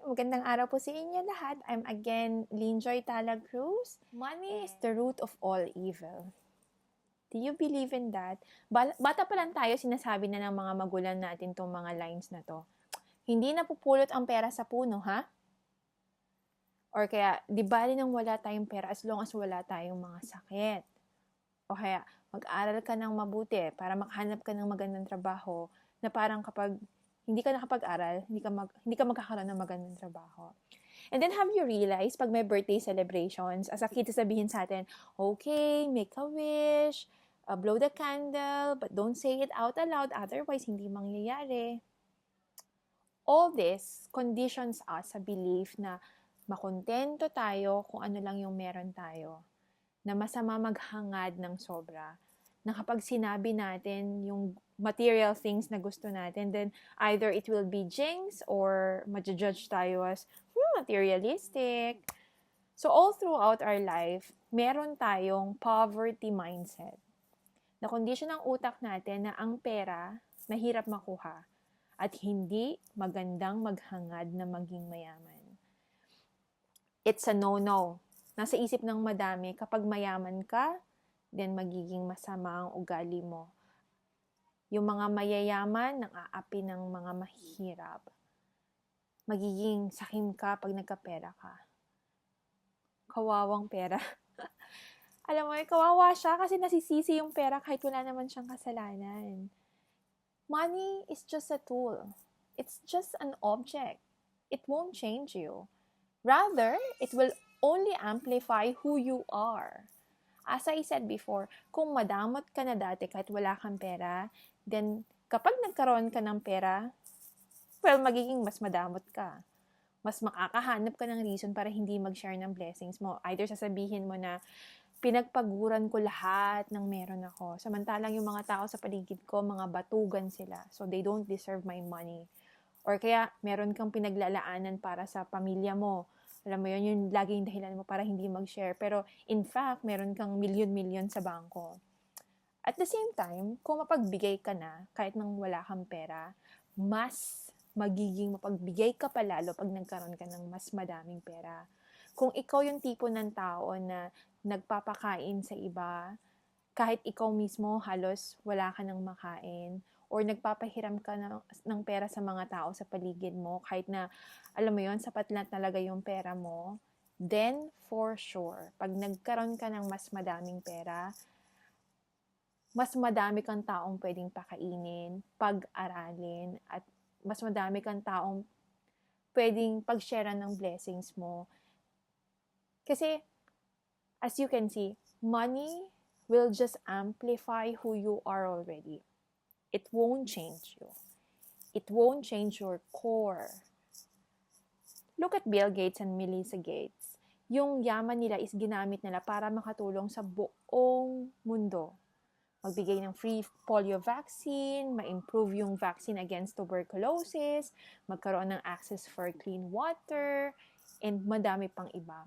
magandang araw po sa inyo lahat. I'm again Linjoy Talag Cruz. Money is the root of all evil. Do you believe in that? Bata pa lang tayo, sinasabi na ng mga magulang natin tong mga lines na to. Hindi napupulot ang pera sa puno, ha? Or kaya, di bali nang wala tayong pera as long as wala tayong mga sakit. O kaya, mag-aral ka ng mabuti para makahanap ka ng magandang trabaho na parang kapag hindi ka nakapag-aral, hindi ka magkakaroon ng magandang trabaho. And then have you realized, pag may birthday celebrations, as a kid, sasabihin sa atin, okay, make a wish, blow the candle, but don't say it out aloud, otherwise hindi mangyayari. All this conditions us sa belief na makontento tayo kung ano lang yung meron tayo, na masama maghangad ng sobra, na kapag sinabi natin yung material things na gusto natin, then either it will be jinx or ma-judge tayo as materialistic. So all throughout our life, meron tayong poverty mindset. Na condition ng utak natin na ang pera mahirap makuha at hindi magandang maghangad na maging mayaman. It's a no-no. Nasa isip ng madami, kapag mayaman ka, then magiging masama ang ugali mo. Yung mga mayayaman, nang aapi ng mga mahihirap. Magiging sakim ka pag nagkapera ka. Kawawang pera. Alam mo, kawawa siya kasi nasisisi yung pera kahit wala naman siyang kasalanan. Money is just a tool. It's just an object. It won't change you. Rather, it will only amplify who you are. As I said before, kung madamot ka na dati kahit wala kang pera, then kapag nagkaroon ka ng pera, well, magiging mas madamot ka. Mas makakahanap ka ng reason para hindi mag-share ng blessings mo. Either sasabihin mo na, pinagpaguran ko lahat ng meron ako. Samantalang yung mga tao sa paligid ko, mga batugan sila. So they don't deserve my money. Or kaya, meron kang pinaglalaanan para sa pamilya mo. Alam mo yun, yung laging dahilan mo para hindi mag-share. Pero in fact, meron kang milyon-milyon sa bangko. At the same time, kung mapagbigay ka na, kahit nang wala kang pera, mas magiging mapagbigay ka pa lalo pag nagkaroon ka ng mas madaming pera. Kung ikaw yung tipo ng tao na nagpapakain sa iba, kahit ikaw mismo halos wala ka nang makain, or nagpapahiram ka ng pera sa mga tao sa paligid mo, kahit na, alam mo yon, sapat lang talaga yung pera mo, then for sure, pag nagkaroon ka ng mas madaming pera, mas madami kang taong pwedeng pakainin, pag-aralin, at mas madami kang taong pwedeng pag-sharean ng blessings mo. Kasi, as you can see, money will just amplify who you are already. It won't change you. It won't change your core. Look at Bill Gates and Melinda Gates. Yung yaman nila is ginamit nila para makatulong sa buong mundo. Magbigay ng free polio vaccine, ma-improve yung vaccine against tuberculosis, magkaroon ng access for clean water, and madami pang iba.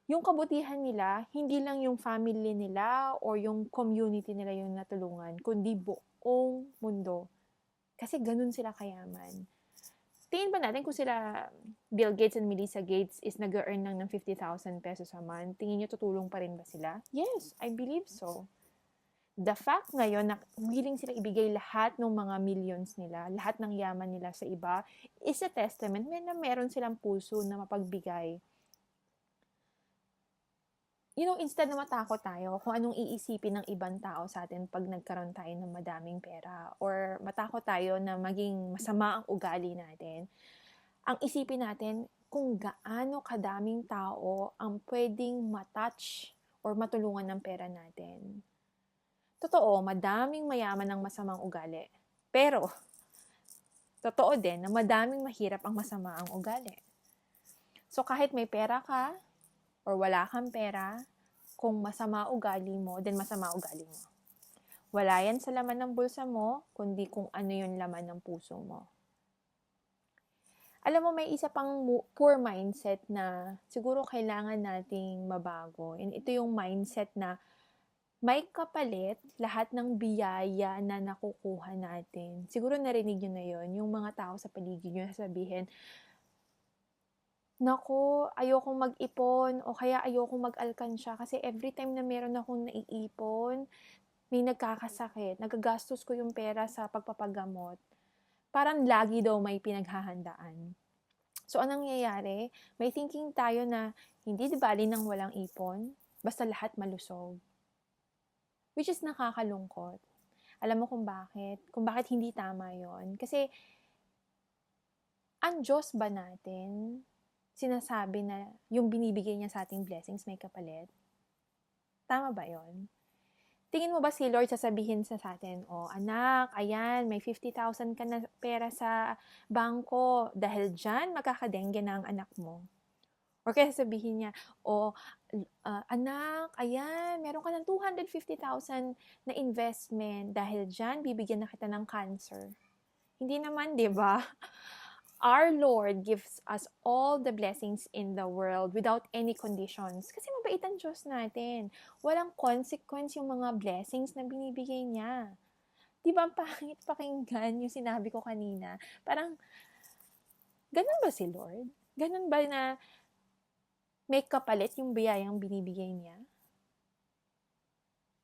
Yung kabutihan nila, hindi lang yung family nila or yung community nila yung natulungan, kundi buong mundo. Kasi ganun sila kayaman. Tingin ba natin kung sila Bill Gates and Melinda Gates is nag-earn lang ng 50,000 pesos a month, tingin nyo tutulong pa rin ba sila? Yes, I believe so. The fact ngayon na willing sila ibigay lahat ng mga millions nila, lahat ng yaman nila sa iba, is a testament na meron silang puso na mapagbigay. You know, instead na matakot tayo kung anong iisipin ng ibang tao sa atin pag nagkaroon tayo ng madaming pera, or matakot tayo na maging masama ang ugali natin, ang isipin natin kung gaano kadaming tao ang pwedeng matouch or matulungan ng pera natin. Totoo, madaming mayaman ng masamang ugali. Pero, totoo din na madaming mahirap ang masama ang ugali. So, kahit may pera ka, or wala kang pera, kung masama ugali mo, then masama ugali mo. Wala yan sa laman ng bulsa mo, kundi kung ano yung laman ng puso mo. Alam mo, may isa pang poor mindset na siguro kailangan nating mabago. And ito yung mindset na may kapalit lahat ng biyaya na nakukuha natin. Siguro narinig nyo na yun, yung mga tao sa paligid nyo sabihin, Naku, ayokong mag-ipon o kaya ayokong mag-alkansya kasi every time na meron akong naiipon, may nagkakasakit, nagagastos ko yung pera sa pagpapagamot. Parang lagi daw may pinaghahandaan. So, anong nangyayari? May thinking tayo na hindi di bali nang walang ipon, basta lahat malusog. Which is nakakalungkot. Alam mo kung bakit? Kung bakit hindi tama yon? Kasi, ang Diyos ba natin sinasabi na yung binibigay niya sa ating blessings may kapalit? Tama ba yon? Tingin mo ba si Lord sasabihin sa atin, "Oh, anak, ayan, may 50,000 ka na pera sa bangko. Dahil dyan, magkakadengge na ang anak mo." Or kaya sabihin niya, "Oh, anak, ayan, meron ka ng 250,000 na investment. Dahil dyan, bibigyan na kita ng cancer." Hindi naman, di ba? Our Lord gives us all the blessings in the world without any conditions. Kasi mabait ang Diyos natin. Walang consequence yung mga blessings na binibigay niya. Di ba ang pangit pakinggan yung sinabi ko kanina? Parang, ganun ba si Lord? Ganun ba na may kapalit yung biyayang binibigay niya?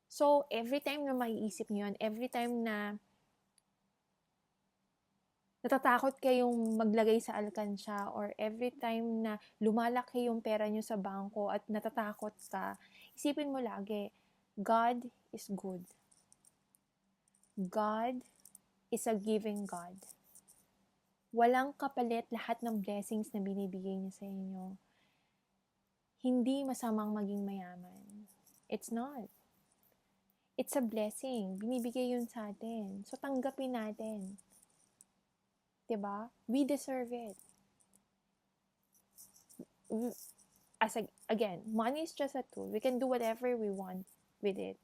So, every time na maiisip niyo yun, every time na natatakot kayong maglagay sa alkansya or every time na lumalaki yung pera nyo sa bangko at natatakot ka, isipin mo lagi, God is good. God is a giving God. Walang kapalit lahat ng blessings na binibigay niya sa inyo. Hindi masamang maging mayaman. It's not. It's a blessing. Binibigay yun sa atin. So, tanggapin natin. Diba? We deserve it. Again, money is just a tool. We can do whatever we want with it.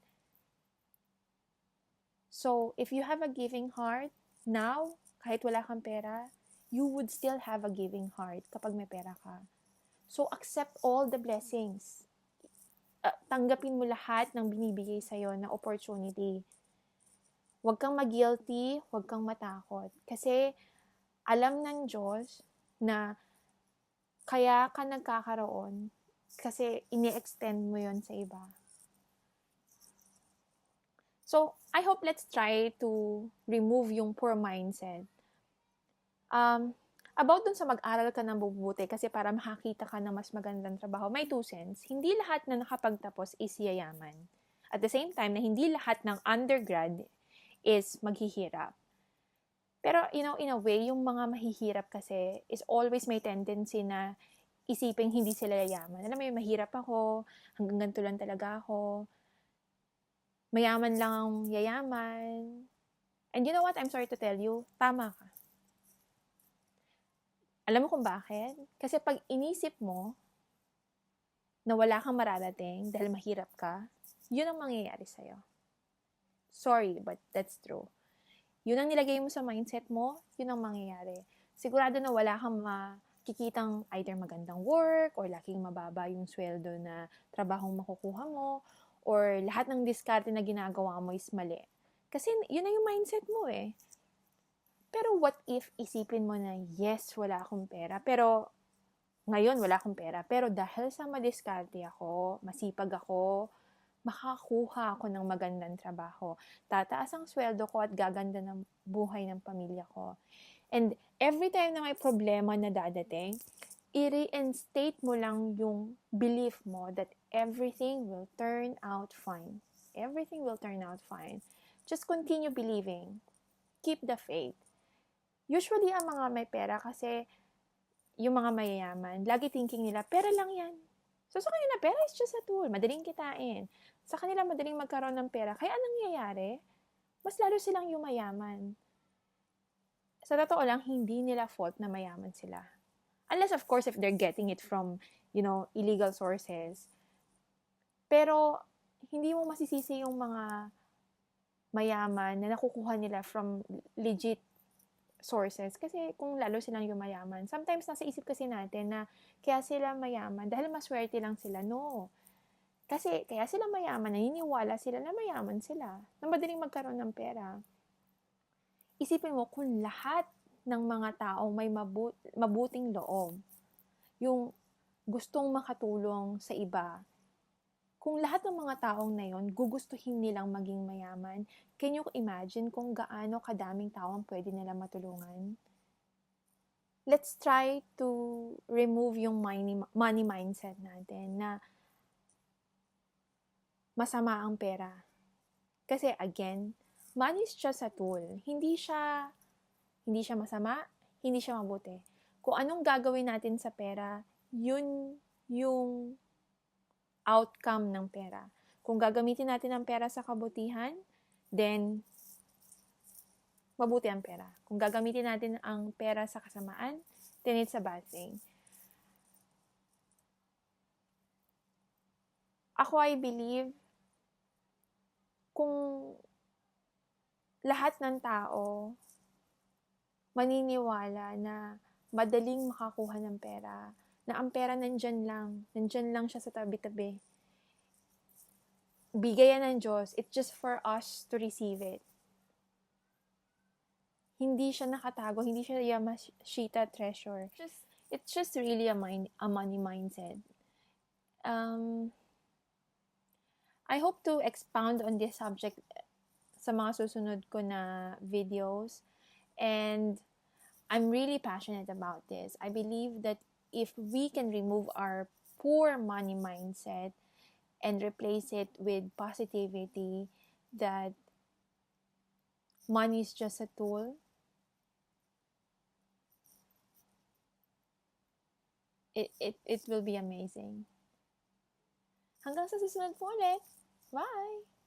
So, if you have a giving heart, now, kahit wala kang pera, you would still have a giving heart kapag may pera ka. So, accept all the blessings. Tanggapin mo lahat ng binibigay sa'yo na opportunity. Huwag kang mag-guilty, huwag kang matakot. Kasi, alam ng Diyos na kaya ka nagkakaroon kasi ini-extend mo yon sa iba. So, I hope let's try to remove yung poor mindset. About dun sa mag-aral ka ng mabubuti kasi para makakita ka ng mas magandang trabaho, may 2 cents. Hindi lahat na nakapagtapos is yayaman. At the same time, na hindi lahat ng undergrad is maghihirap. Pero, in a way, yung mga mahihirap kasi is always may tendency na isiping hindi sila yayaman. Alam mo yung mahirap ako, hanggang ganito lang talaga ako. Mayaman lang ang yayaman. And you know what? I'm sorry to tell you, tama ka. Alam mo kung bakit? Kasi pag inisip mo na wala kang mararating dahil mahirap ka, yun ang mangyayari sa'yo. Sorry, but that's true. Yun ang nilagay mo sa mindset mo, yun ang mangyayari. Sigurado na wala kang makikitang either magandang work or laking mababa yung sweldo na trabahong makukuha mo or lahat ng diskarte na ginagawa mo is mali. Kasi yun na yung mindset mo eh. Pero what if isipin mo na yes, wala akong pera, pero ngayon wala akong pera, pero dahil sa madiskarte ako, masipag ako, makakuha ako ng magandang trabaho. Tataas ang sweldo ko at gaganda ng buhay ng pamilya ko. And every time na may problema na dadating, i-reinstate mo lang yung belief mo that everything will turn out fine. Everything will turn out fine. Just continue believing. Keep the faith. Usually, ang mga may pera kasi yung mga mayayaman, lagi thinking nila, pera lang yan. So, sa kanila, pera is just a tool. Madaling kitain. Sa kanila, madaling magkaroon ng pera. Kaya anong nangyayari? Mas lalo silang yumayaman. Sa totoo lang, hindi nila fault na mayaman sila. Unless, of course, if they're getting it from, illegal sources. Pero, hindi mo masisisi yung mga mayaman na nakukuha nila from legit sources kasi kung lalo silang yumayaman. Sometimes nasa isip kasi natin na kaya sila mayaman dahil maswerte lang sila. No. Kasi kaya sila mayaman, naniniwala sila na mayaman sila, na madaling magkaroon ng pera. Isipin mo kung lahat ng mga tao may mabuting loob, yung gustong makatulong sa iba, kung lahat ng mga taong na yon gugustuhin nilang maging mayaman, can you imagine kung gaano kadaming taong pwede nilang matulungan? Let's try to remove yung money mindset natin na masama ang pera. Kasi again, money is just a tool. Hindi siya masama, hindi siya mabuti. Kung anong gagawin natin sa pera, yun yung outcome ng pera. Kung gagamitin natin ang pera sa kabutihan, then mabuti ang pera. Kung gagamitin natin ang pera sa kasamaan, then it's a bad thing. Ako, I believe, kung lahat ng tao maniniwala na madaling makakuha ng pera, na ang pera nandyan lang siya sa tabi-tabi. Bigayan ng Diyos, it's just for us to receive it. Hindi siya nakatago, hindi siya Yamashita treasure. It's just really a money mindset. I hope to expound on this subject sa mga susunod ko na videos. And I'm really passionate about this. I believe that if we can remove our poor money mindset and replace it with positivity, that money is just a tool, it will be amazing. Hanggang sa susunod po ulit. Bye!